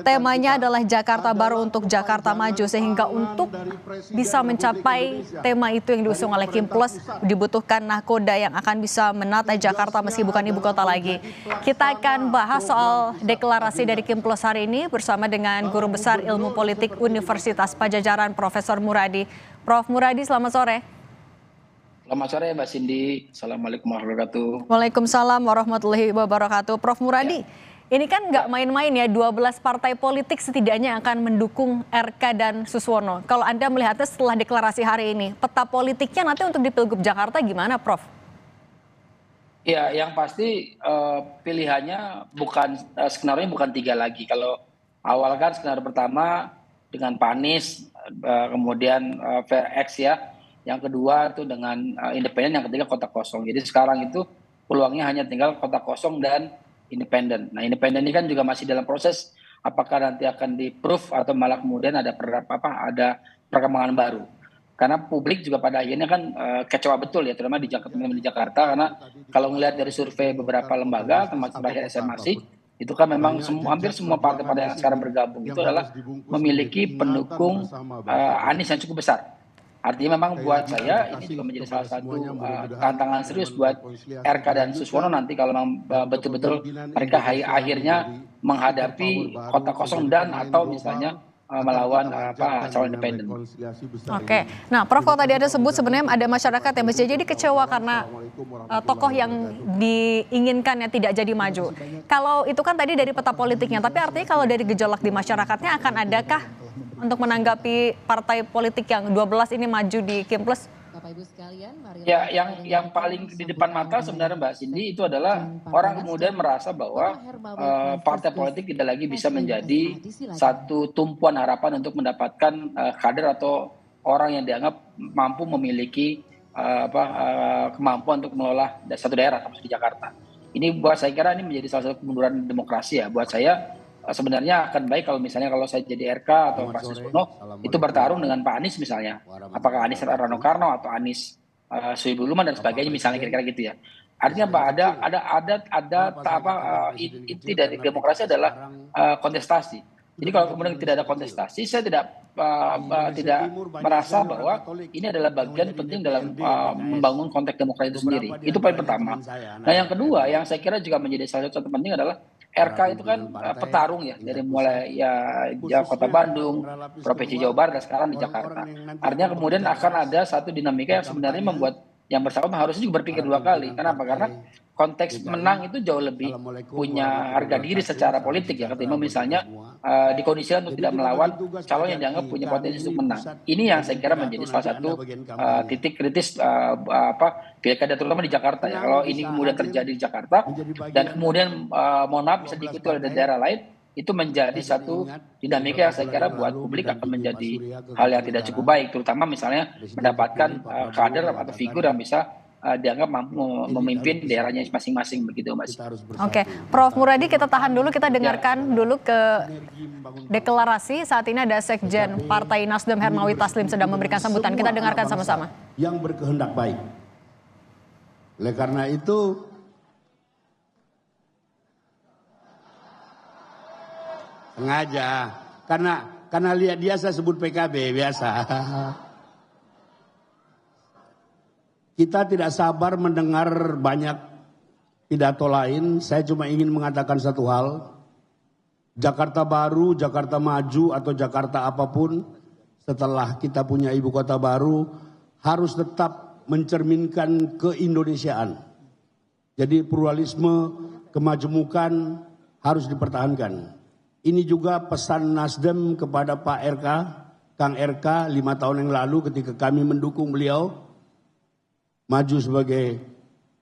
Temanya adalah Jakarta Baru untuk Jakarta Maju, sehingga untuk bisa mencapai tema itu yang diusung oleh Kim Plus dibutuhkan nahkoda yang akan bisa menata Jakarta meski bukan ibu kota lagi. Kita akan bahas soal deklarasi dari Kim Plus hari ini bersama dengan Guru Besar Ilmu Politik Universitas Padjadjaran Profesor Muradi. Prof. Muradi, selamat sore. Selamat sore Mbak Cindy. Assalamualaikum warahmatullahi wabarakatuh. Waalaikumsalam warahmatullahi wabarakatuh. Prof. Muradi, ini kan nggak main-main ya, 12 partai politik setidaknya akan mendukung RK dan Suswono. Kalau Anda melihatnya setelah deklarasi hari ini, peta politiknya nanti untuk di Pilgub Jakarta gimana, Prof? Ya, yang pasti pilihannya bukan, skenario bukan 3 lagi. Kalau awal kan skenario pertama dengan Pak Anies, kemudian VX ya, yang kedua itu dengan independen, yang ketiga kota kosong. Jadi sekarang itu peluangnya hanya tinggal kota kosong dan independen. Nah, independen ini kan juga masih dalam proses apakah nanti akan di-proof atau malah kemudian ada perkembangan baru. Karena publik juga pada akhirnya kan kecewa betul ya, terutama di Jakarta, karena kalau melihat dari survei beberapa lembaga termasuk terakhir SMRC, itu kan memang hampir semua partai yang sekarang bergabung itu adalah memiliki pendukung Anies yang cukup besar. Artinya memang buat saya ini juga menjadi salah satu tantangan serius buat RK dan Suswono nanti kalau memang betul-betul mereka akhirnya menghadapi kota kosong dan atau misalnya melawan calon independen. Oke, nah Prof, kalau tadi ada sebut sebenarnya ada masyarakat yang bisa jadi kecewa karena tokoh yang diinginkan yang tidak jadi maju. Kalau itu kan tadi dari peta politiknya, tapi artinya kalau dari gejolak di masyarakatnya akan adakah untuk menanggapi partai politik yang 12 ini maju di Kim Plus? Ya, yang paling di depan mata sebenarnya Mbak Cindy itu adalah orang kemudian merasa bahwa partai politik tidak lagi bisa menjadi satu tumpuan harapan untuk mendapatkan kader atau orang yang dianggap mampu memiliki kemampuan untuk mengelola satu daerah termasuk di Jakarta. Ini buat saya kira ini menjadi salah satu kemunduran demokrasi ya. Buat saya sebenarnya akan baik kalau misalnya kalau saya jadi RK atau Pak Suswono itu bertarung dengan Pak Anies misalnya, apakah Anies Rano Karno atau Anies Sohibul Iman dan sebagainya misalnya, kira-kira gitu ya. Artinya Pak inti dari demokrasi adalah kontestasi. Jadi kalau kemudian tidak ada kontestasi, saya tidak merasa bahwa ini adalah bagian penting dalam membangun konteks demokrasi itu sendiri. Itu poin pertama. Nah, yang kedua yang saya kira juga menjadi salah satu penting adalah RK itu kan petarung ya, dari mulai ya Kota Bandung, Provinsi Jawa Barat, dan sekarang di Jakarta. Artinya kemudian akan ada satu dinamika yang sebenarnya membuat yang bersama harusnya juga berpikir 2 kali. Kenapa? Karena konteks menang itu jauh lebih punya harga diri secara politik ya, ketimbang misalnya dikondisikan untuk tidak melawan calon yang dianggap punya potensi untuk menang. Ini yang saya kira menjadi salah satu titik kritis pilkada terutama di Jakarta ya. Kalau ini kemudian terjadi di Jakarta dan kemudian mohon maaf bisa diikuti oleh daerah lain, itu menjadi satu dinamika yang saya kira buat publik akan menjadi hal yang tidak cukup baik, terutama misalnya mendapatkan kader atau figur yang bisa dianggap mampu memimpin daerahnya masing-masing begitu Mas. Oke, Prof. Muradi, kita tahan dulu, kita dengarkan dulu ke deklarasi. Saat ini ada Sekjen Partai Nasdem Hermawi Taslim sedang memberikan sambutan. Kita dengarkan sama-sama. Yang berkehendak baik. Oleh karena itu sengaja karena lihat dia saya sebut PKB biasa. Kita tidak sabar mendengar banyak pidato lain. Saya cuma ingin mengatakan satu hal. Jakarta Baru, Jakarta Maju atau Jakarta apapun setelah kita punya ibu kota baru harus tetap mencerminkan keindonesiaan. Jadi pluralisme, kemajemukan harus dipertahankan. Ini juga pesan Nasdem kepada Pak RK, Kang RK 5 tahun yang lalu ketika kami mendukung beliau maju sebagai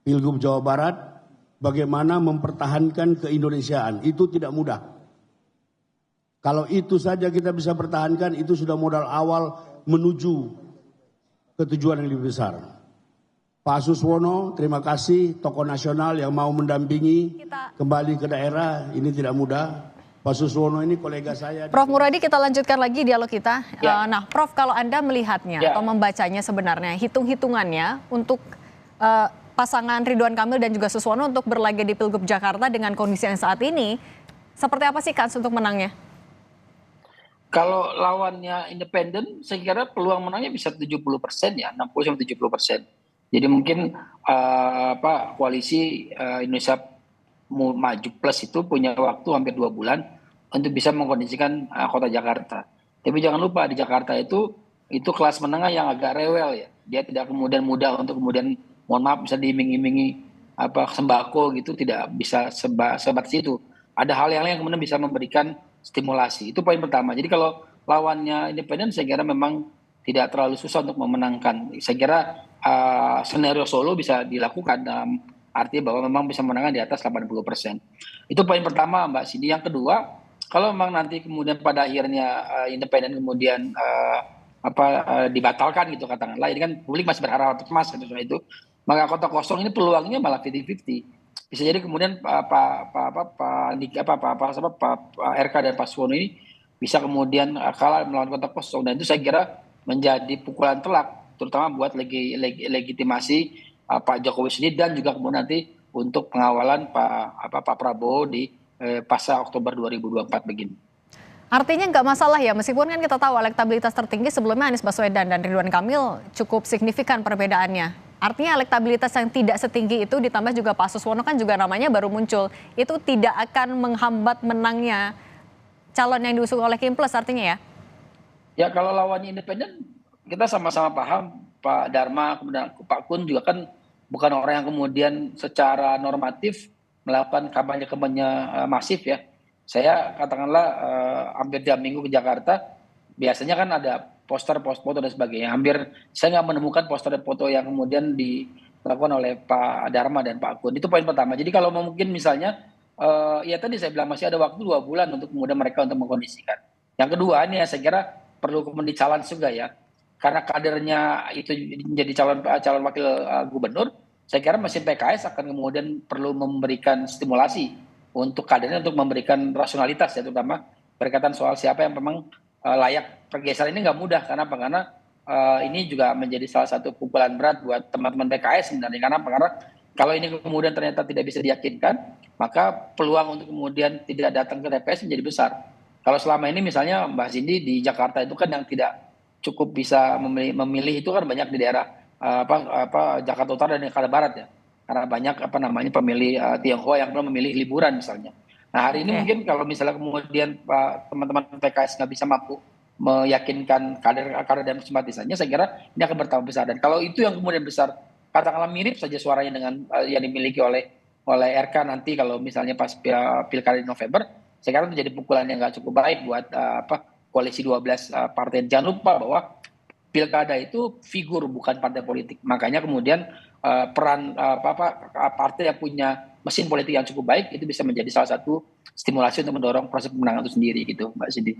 Pilgub Jawa Barat, bagaimana mempertahankan keindonesiaan. Itu tidak mudah. Kalau itu saja kita bisa pertahankan, itu sudah modal awal menuju ke tujuan yang lebih besar. Pak Suswono, terima kasih, tokoh nasional yang mau mendampingi kembali ke daerah, ini tidak mudah. Pak Suswono ini kolega saya. Prof. Muradi, kita lanjutkan lagi dialog kita. Ya. Nah, Prof, kalau Anda melihatnya atau membacanya sebenarnya, hitung-hitungannya untuk pasangan Ridwan Kamil dan juga Suswono untuk berlaga di Pilgub Jakarta dengan kondisi yang saat ini, seperti apa sih kans untuk menangnya? Kalau lawannya independen, saya kira peluang menangnya bisa 70% ya, 60-70%. Jadi mungkin koalisi Indonesia Maju Plus itu punya waktu hampir 2 bulan untuk bisa mengkondisikan kota Jakarta. Tapi jangan lupa di Jakarta itu kelas menengah yang agak rewel ya. Dia tidak kemudian mudah untuk kemudian mohon maaf bisa diiming-imingi sembako gitu, tidak bisa sebat situ. Ada hal yang lain yang kemudian bisa memberikan stimulasi. Itu poin pertama. Jadi kalau lawannya independen saya kira memang tidak terlalu susah untuk memenangkan. Saya kira skenario Solo bisa dilakukan dalam arti bahwa memang bisa menangkan di atas 80%. Itu poin pertama Mbak Cindy. Yang kedua, kalau memang nanti kemudian pada akhirnya independen kemudian dibatalkan gitu katakanlah, ini kan publik masih berharap emas itu, maka kota kosong ini peluangnya malah 50-50. Bisa jadi kemudian Pak RK dan Pak Suwono ini bisa kemudian kalah melawan kota kosong, dan itu saya kira menjadi pukulan telak terutama buat legitimasi Pak Jokowi sendiri dan juga kemudian nanti untuk pengawalan Pak Prabowo di pasca Oktober 2024 begini. Artinya nggak masalah ya, meskipun kan kita tahu elektabilitas tertinggi sebelumnya Anies Baswedan dan Ridwan Kamil cukup signifikan perbedaannya. Artinya elektabilitas yang tidak setinggi itu ditambah juga Pak Suswono kan juga namanya baru muncul, itu tidak akan menghambat menangnya calon yang diusung oleh Kim Plus artinya ya? Ya kalau lawannya independen kita sama-sama paham, Pak Dharma kemudian Pak Kun juga kan bukan orang yang kemudian secara normatif melakukan kampanye masif ya. Saya katakanlah hampir tiap minggu ke Jakarta, biasanya kan ada poster, foto dan sebagainya. Hampir saya nggak menemukan poster dan foto yang kemudian dilakukan oleh Pak Dharma dan Pak Kun. Itu poin pertama. Jadi kalau mungkin misalnya, ya tadi saya bilang masih ada waktu 2 bulan untuk kemudian mereka untuk mengkondisikan. Yang kedua ini ya saya kira perlu kemudian di-challenge juga ya. Karena kadernya itu menjadi calon wakil gubernur, saya kira mesin PKS akan kemudian perlu memberikan stimulasi untuk kadernya untuk memberikan rasionalitas ya, terutama berkaitan soal siapa yang memang layak. Pergeseran ini nggak mudah karena ini juga menjadi salah satu pukulan berat buat teman-teman PKS sebenarnya, karena kalau ini kemudian ternyata tidak bisa diyakinkan, maka peluang untuk kemudian tidak datang ke TPS menjadi besar. Kalau selama ini misalnya Mbak Cindy di Jakarta itu kan yang tidak cukup bisa memilih itu kan banyak di daerah Jakarta Utara dan Jakarta Barat ya, karena banyak pemilih Tionghoa yang belum memilih liburan misalnya. Nah hari ini mungkin kalau misalnya kemudian teman-teman PKS nggak bisa mampu meyakinkan kader dan simpatisannya, saya kira ini akan bertambah besar. Dan kalau itu yang kemudian besar, katakanlah mirip saja suaranya dengan yang dimiliki oleh RK nanti kalau misalnya pas pilkada di November, saya kira itu jadi pukulan yang nggak cukup baik buat koalisi 12 partai. Jangan lupa bahwa pilkada itu figur bukan partai politik. Makanya kemudian peran partai yang punya mesin politik yang cukup baik itu bisa menjadi salah satu stimulasi untuk mendorong proses pemenangan itu sendiri gitu, Mbak Cindy.